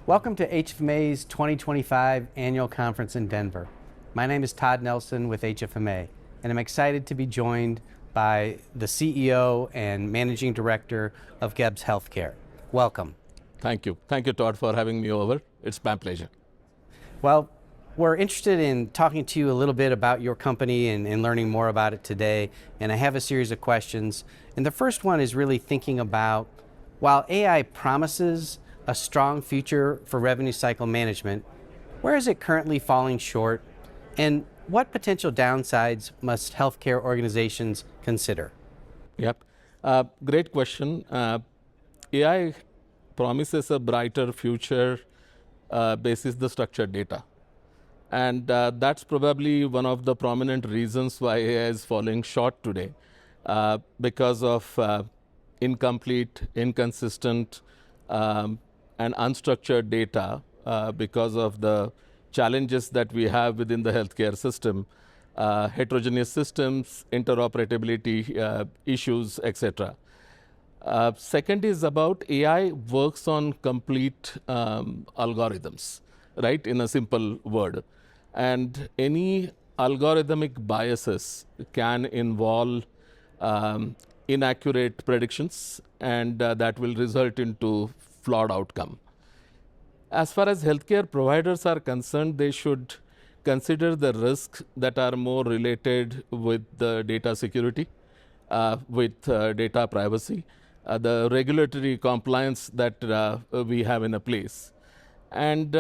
Welcome to HFMA's 2025 annual conference in Denver. My name is Todd Nelson with HFMA, and I'm excited to be joined by the CEO and Managing Director of GeBBS Healthcare. Welcome. Thank you. Thank you, Todd, for having me over. It's my pleasure. Well, we're interested in talking to you a little bit about your company and learning more about it today, and I have a series of questions. And the first one is really thinking about, while AI promises a strong future for revenue cycle management, where is it currently falling short, and what potential downsides must healthcare organizations consider? Yep. Great question. AI promises a brighter future basis the structured data. And that's probably one of the prominent reasons why AI is falling short today, because of incomplete, inconsistent, and unstructured data, because of the challenges that we have within the healthcare system, heterogeneous systems, interoperability issues, etc. Second is about AI works on complete algorithms, right, in a simple word. And any algorithmic biases can involve inaccurate predictions, and that will result into flawed outcome. As far as healthcare providers are concerned, they should consider the risks that are more related with the data security, with data privacy, the regulatory compliance that we have in a place. And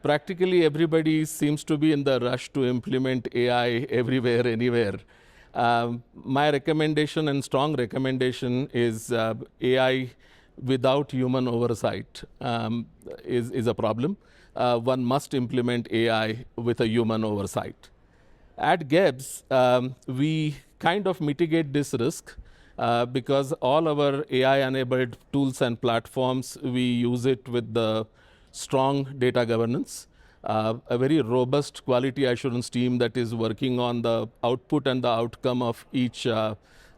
practically everybody seems to be in the rush to implement AI everywhere, anywhere. My recommendation and strong recommendation is AI without human oversight is a problem. One must implement AI with a human oversight. At GeBBS, we kind of mitigate this risk because all our AI-enabled tools and platforms, we use it with the strong data governance, a very robust quality assurance team that is working on the output and the outcome of each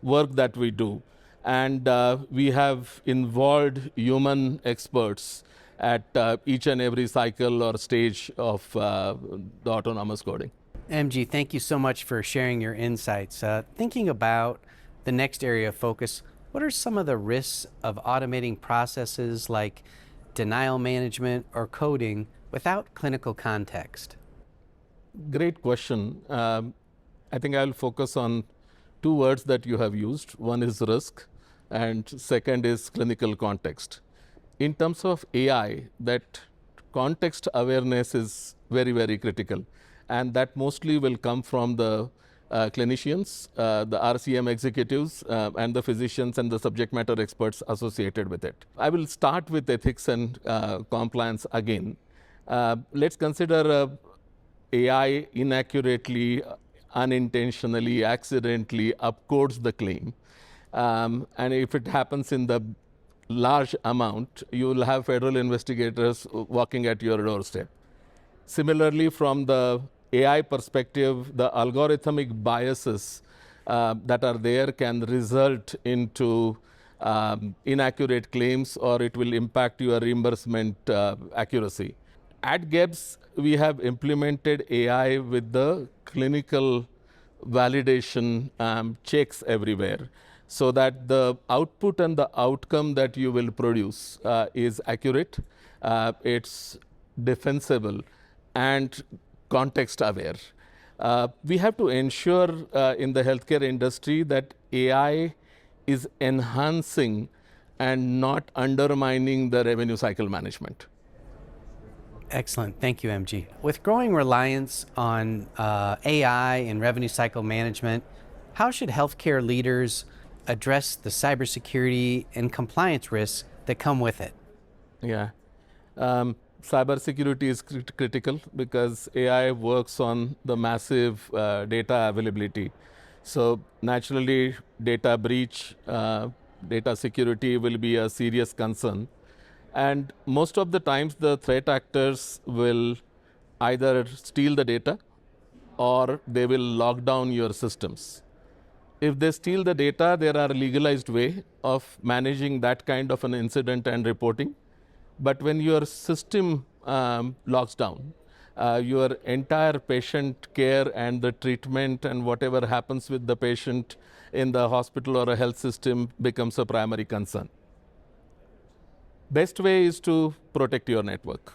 work that we do. And we have involved human experts at each and every cycle or stage of the autonomous coding. MG, thank you so much for sharing your insights. Thinking about the next area of focus, what are some of the risks of automating processes like denial management or coding without clinical context? Great question. I think I'll focus on two words that you have used. One is risk, and second is clinical context. In terms of AI, that context awareness is very, very critical. And that mostly will come from the clinicians, the RCM executives, and the physicians and the subject matter experts associated with it. I will start with ethics and compliance again. Let's consider AI inaccurately, unintentionally, accidentally upcodes the claim. And if it happens in the large amount, you will have federal investigators walking at your doorstep. Similarly, from the AI perspective, the algorithmic biases that are there can result into inaccurate claims, or it will impact your reimbursement accuracy. At GeBBS, we have implemented AI with the clinical validation checks everywhere, so that the output and the outcome that you will produce is accurate, it's defensible, and context aware. We have to ensure in the healthcare industry that AI is enhancing and not undermining the revenue cycle management. Excellent. Thank you, MG. With growing reliance on AI and revenue cycle management, how should healthcare leaders address the cybersecurity and compliance risks that come with it? Yeah. Cybersecurity is critical because AI works on the massive data availability. So naturally, data breach, data security will be a serious concern. And most of the times, the threat actors will either steal the data or they will lock down your systems. If they steal the data, there are legalized way of managing that kind of an incident and reporting. But when your system locks down. Your entire patient care and the treatment and whatever happens with the patient in the hospital or a health system becomes a primary concern. Best way is to protect your network.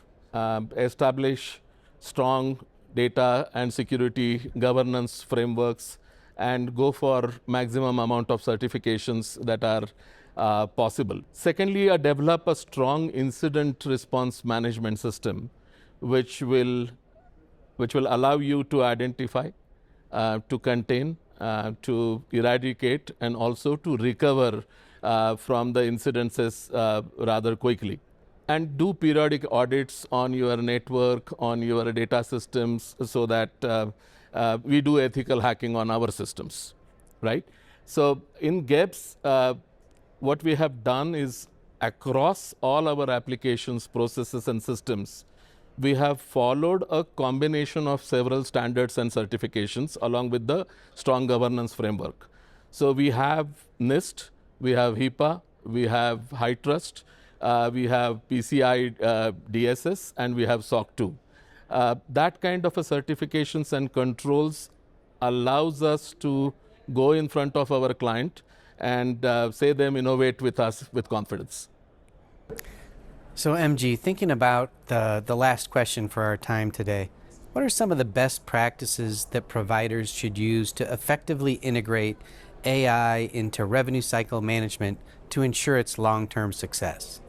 Establish strong data and security governance frameworks and go for maximum amount of certifications that are possible. Secondly, develop a strong incident response management system which will allow you to identify, to contain, to eradicate, and also to recover from the incidences rather quickly. And do periodic audits on your network, on your data systems, so that we do ethical hacking on our systems, right? So in GeBBS, what we have done is across all our applications, processes, and systems, we have followed a combination of several standards and certifications along with the strong governance framework. So we have NIST, we have HIPAA, we have High Trust, we have PCI DSS, and we have SOC 2. That kind of a certifications and controls allows us to go in front of our client and say them innovate with us with confidence. So MG, thinking about the last question for our time today, what are some of the best practices that providers should use to effectively integrate AI into revenue cycle management to ensure its long-term success?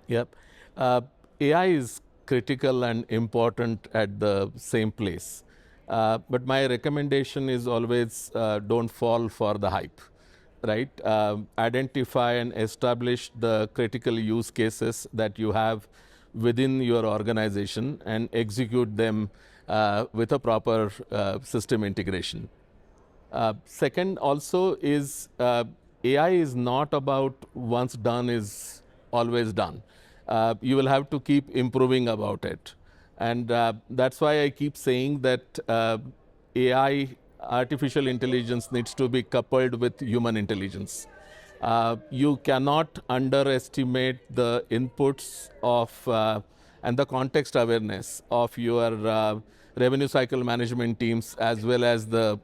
Yep. AI is critical and important at the same place. But my recommendation is always don't fall for the hype, right? Identify and establish the critical use cases that you have within your organization and execute them with a proper system integration. Second also is AI is not about once done is always done. You will have to keep improving about it. And that's why I keep saying that AI, artificial intelligence, needs to be coupled with human intelligence. You cannot underestimate the inputs of and the context awareness of your revenue cycle management teams as well as the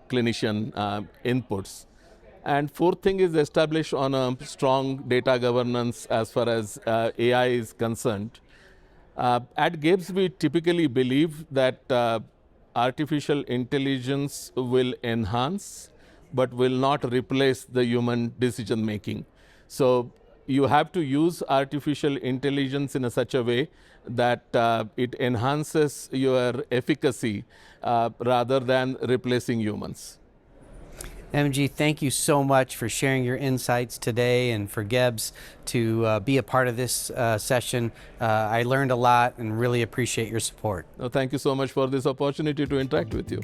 clinician inputs. And fourth thing is establish on a strong data governance as far as AI is concerned. At GeBBS, we typically believe that artificial intelligence will enhance but will not replace the human decision making. So you have to use artificial intelligence in such a way that it enhances your efficacy rather than replacing humans. MG, thank you so much for sharing your insights today and for GeBBS to be a part of this session. I learned a lot and really appreciate your support. Thank you so much for this opportunity to interact with you.